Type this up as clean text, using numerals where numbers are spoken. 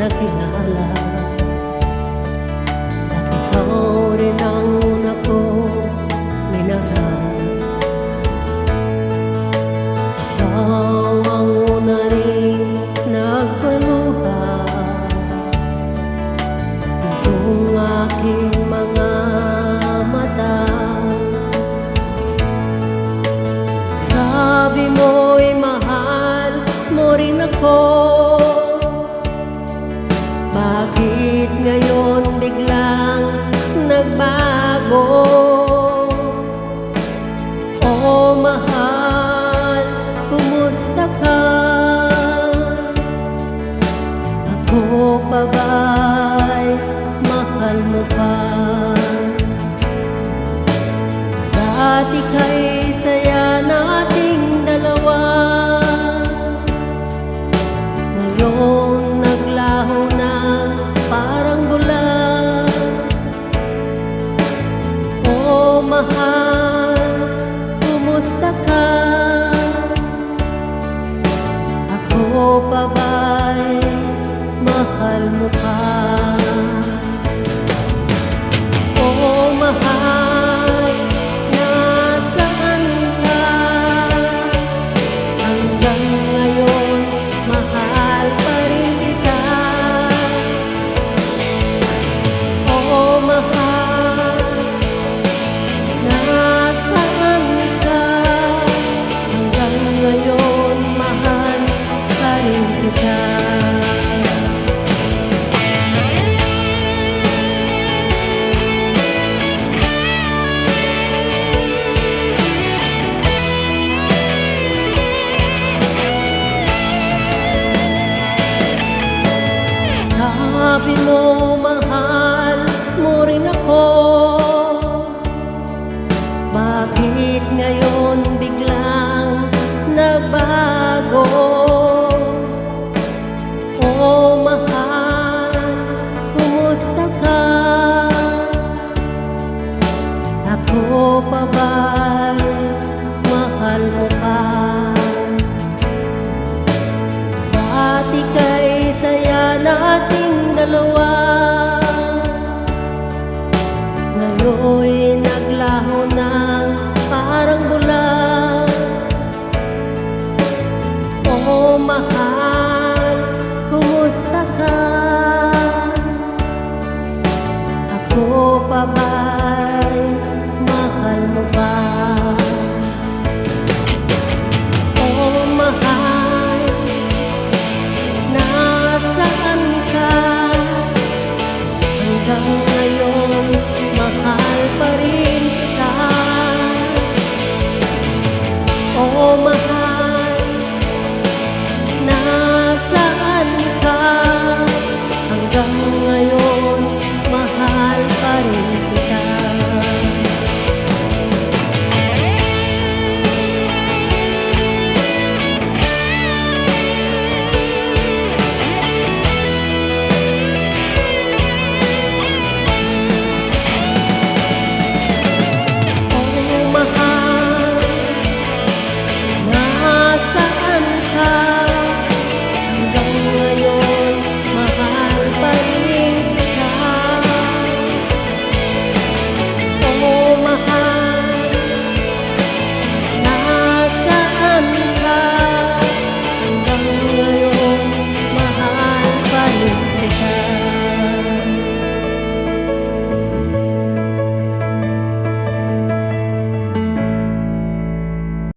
nakilala, at ikaw rin ang una ko minahal. Ikaw ang una rin nagpaluha itong aking mga mata. Sabi mo'y mahal mo rin ako, bakit ngayon biglang nagbago? Oh mahal, kumusta ka? Ako pa ba'y mahal mo pa? Dati kay saya nating dalawa, ngayon naglaho na parang bula. Oh mahal, kumusta ka? Ako pa ba'y mahal mo pa? Oh mahal, nasaan ka? Hanggang ngayon mahal pa rin kita. Oh mahal, nasaan ka? Hanggang ngayon mahal pa rin kita. Sabi mo mahal mo rin ako, bakit ngayon biglang nagbago? Oh mahal, kumusta ka? Ako pa ba'y mahal mo pa? Dati kay saya nating dalawa, ngayon'y naglaho na parang bula. Oh mahal,